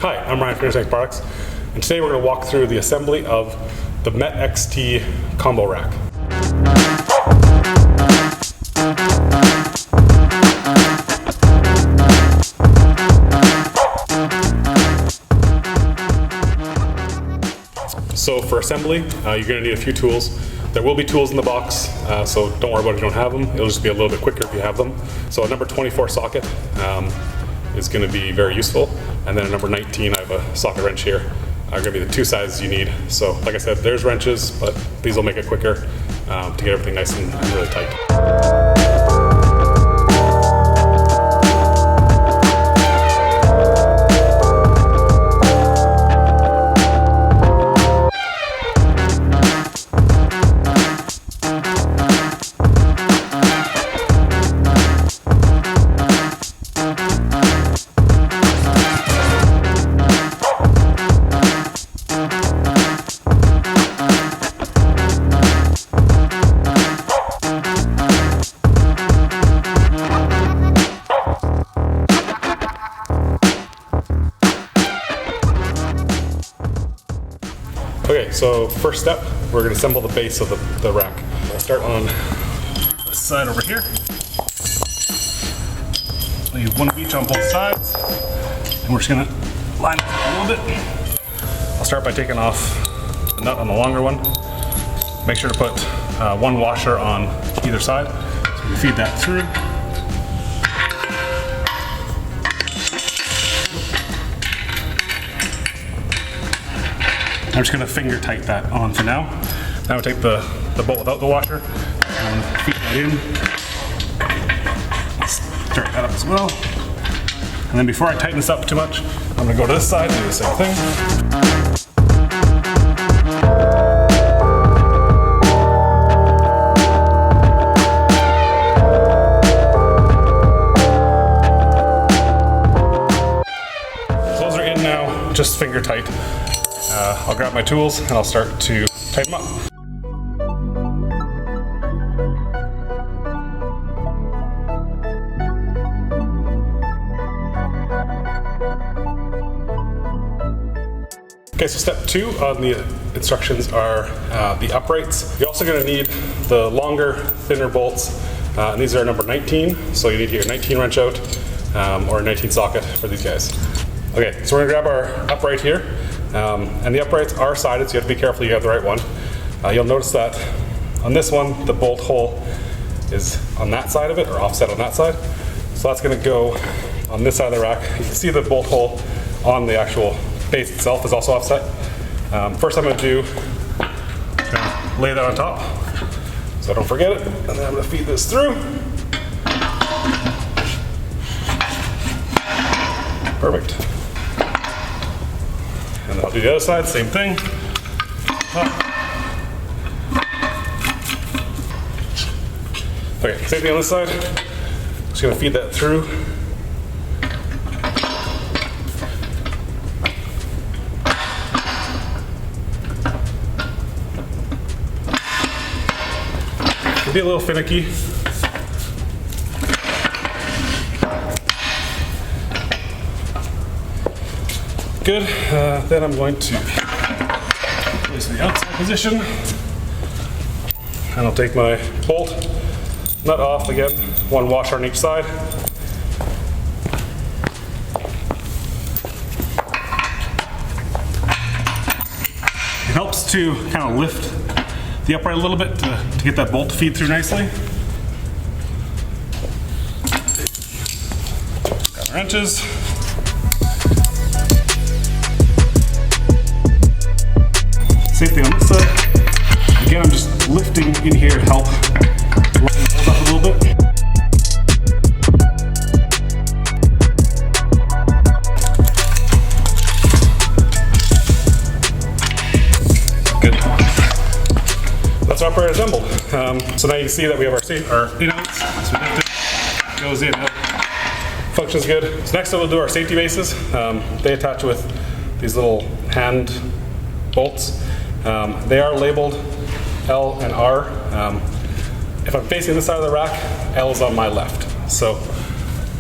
Hi, I'm Ryan from Intersex Products, and today we're going to walk through the assembly of the Met XT combo rack. So for assembly, you're going to need a few tools. There will be tools in the box, so don't worry about it if you don't have them. It'll just be a little bit quicker if you have them. So a number 24 socket is going to be very useful. And then a number 19, I have a socket wrench here, are going to be the two sizes you need. So like I said, there's wrenches, but these will make it quicker to get everything nice and really tight. Okay, so first step, we're going to assemble the base of the rack. We'll start on this side over here. Leave one of each on both sides, and we're just going to line it a little bit. I'll start by taking off the nut on the longer one. Make sure to put one washer on either side, so we can feed that through. I'm just going to finger tight that on for now. Now we'll take the bolt without the washer and feed that in. Stir that up as well. And then before I tighten this up too much, I'm going to go to this side and do the same thing. So those are in now, just finger tight. I'll grab my tools and I'll start to tighten them up. Okay, so step 2 on the instructions are the uprights. You're also going to need the longer, thinner bolts, and these are number 19, so you need to get your 19 wrench out or a 19 socket for these guys. Okay, so we're going to grab our upright here. And the uprights are sided, so you have to be careful you have the right one. You'll notice that on this one, the bolt hole is on that side of it, or offset on that side. So that's going to go on this side of the rack. You can see the bolt hole on the actual base itself is also offset. First I'm going to do, lay that on top, so I don't forget it. And then I'm going to feed this through. Perfect. And then I'll do the other side, same thing. Okay, same thing on this side. Just gonna feed that through. It'll be a little finicky. Good. Then I'm going to place in the outside position, and I'll take my bolt nut off again, one washer on each side. It helps to kind of lift the upright a little bit to get that bolt to feed through nicely. Got my wrenches. Same thing on this side. Again, I'm just lifting in here to help lighten the bolt up a little bit. Good. That's our upright assembled. So now you can see that we have our inouts. So we lift it, goes in, out. Functions good. So next we'll do our safety bases. They attach with these little hand bolts. They are labeled L and R. If I'm facing this side of the rack, L is on my left. So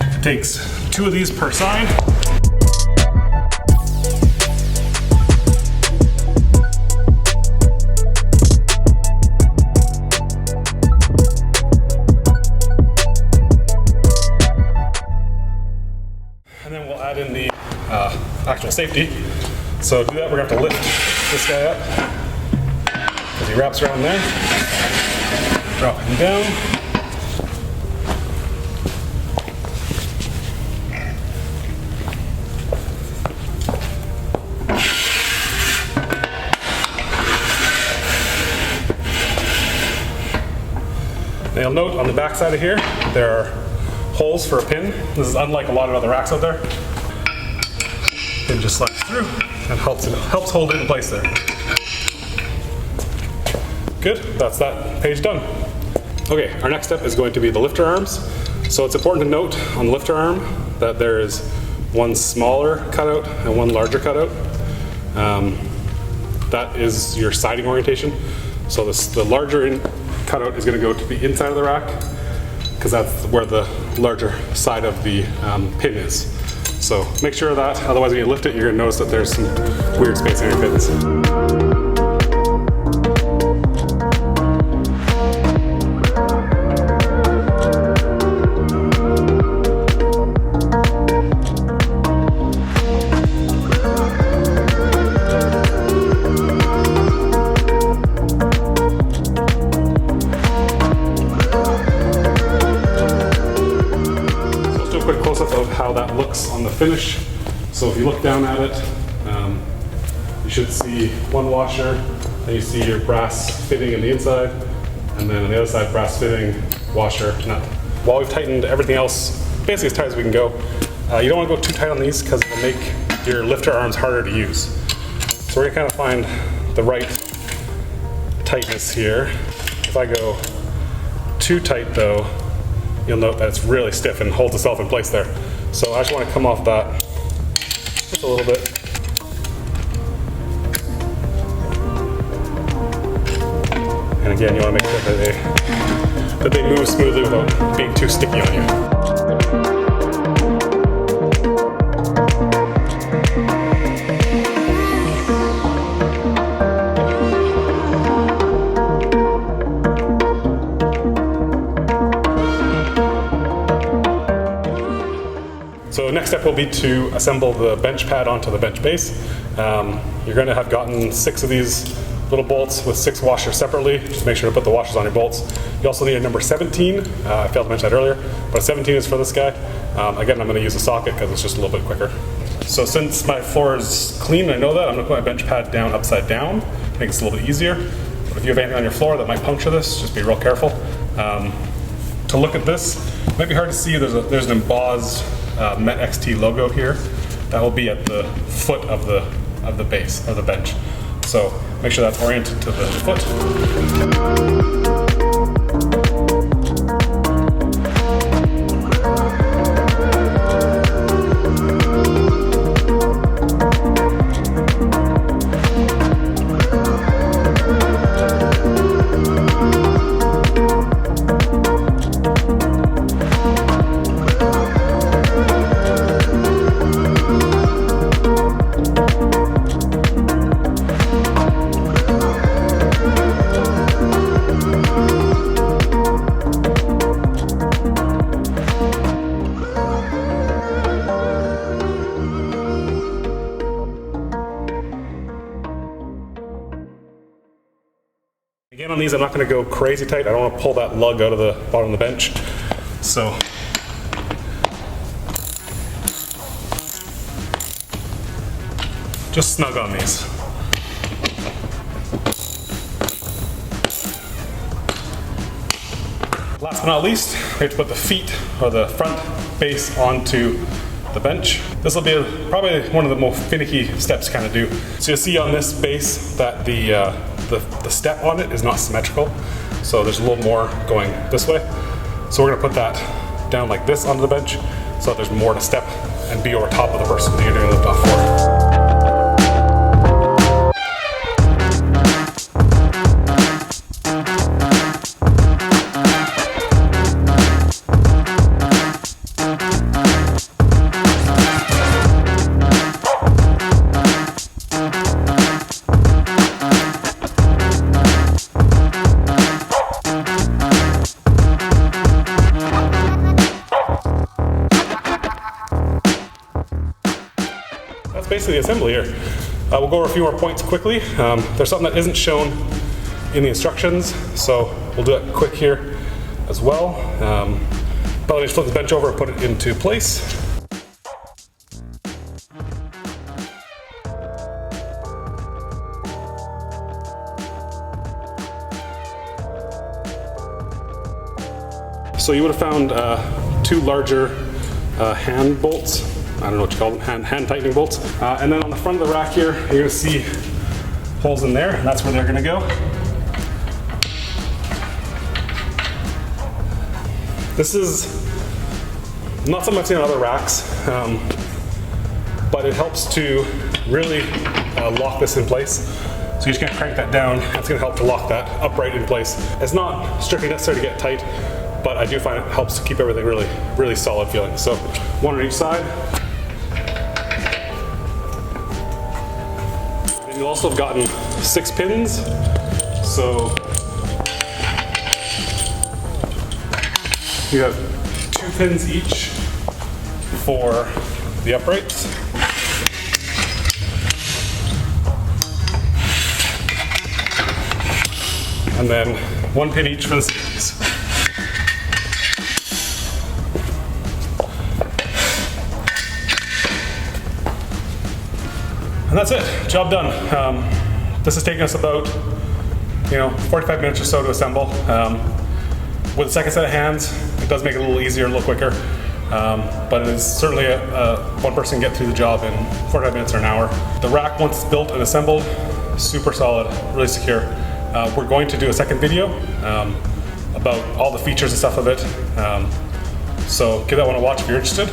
it takes 2 of these per side. actual safety. So to do that, we're gonna have to lift this guy up as he wraps around there. Drop him down. Now you'll note on the back side of here, there are holes for a pin. This is unlike a lot of other racks out there. Pin just slides through and helps hold it in place there. Good, that's that page done. Okay, our next step is going to be the lifter arms. So it's important to note on the lifter arm that there is one smaller cutout and one larger cutout. That is your siding orientation. So the larger cutout is going to go to the inside of the rack because that's where the larger side of the pin is. So make sure of that, otherwise when you lift it, you're going to notice that there's some weird space in your pins. Of how that looks on the finish. So if you look down at it, you should see one washer, then you see your brass fitting in the inside, and then on the other side, brass fitting, washer, nut. While we've tightened everything else basically as tight as we can go, you don't want to go too tight on these because it'll make your lifter arms harder to use. So we're going to kind of find the right tightness here. If I go too tight though, you'll note that it's really stiff and holds itself in place there. So I just want to come off that just a little bit. And again, you want to make sure that they move smoothly without being too sticky on you. So next step will be to assemble the bench pad onto the bench base. You're going to have gotten 6 of these little bolts with 6 washers separately. Just make sure to put the washers on your bolts. You also need a number 17. I failed to mention that earlier, but a 17 is for this guy. Again, I'm going to use a socket because it's just a little bit quicker. So since my floor is clean, I know that, I'm going to put my bench pad down upside down. Makes it a little bit easier. But if you have anything on your floor that might puncture this, just be real careful. To look at this, it might be hard to see. There's an embossed Met XT logo here. That will be at the foot of the base of the bench. So make sure that's oriented to the foot. Again, on these, I'm not going to go crazy tight. I don't want to pull that lug out of the bottom of the bench. So just snug on these. Last but not least, we have to put the feet or the front base onto the bench. This will be probably one of the more finicky steps to kind of do. So you'll see on this base that the step on it is not symmetrical. So there's a little more going this way. So we're gonna put that down like this onto the bench so that there's more to step and be over top of the person that you're doing lift off for. That's basically the assembly here. We'll go over a few more points quickly. There's something that isn't shown in the instructions, so we'll do it quick here as well. But let me just flip the bench over and put it into place. So you would have found 2 larger hand bolts. I don't know what you call them, hand tightening bolts. And then on the front of the rack here, you're gonna see holes in there, and that's where they're gonna go. This is not something I've seen on other racks, but it helps to really lock this in place. So you're just gonna crank that down. That's gonna help to lock that upright in place. It's not strictly necessary to get tight, but I do find it helps to keep everything really, really solid feeling. So 1 on each side. And you'll also have gotten 6 pins. So you have 2 pins each for the uprights. And then 1 pin each for the seams. And that's it, job done. This has taken us about 45 minutes or so to assemble. With a second set of hands, it does make it a little easier, a little quicker. But it is certainly one person can get through the job in 45 minutes or an hour. The rack, once it's built and assembled, super solid, really secure. We're going to do a second video about all the features and stuff of it. So give that one a watch if you're interested.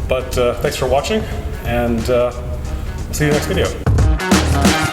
But thanks for watching, and we'll see you in the next video.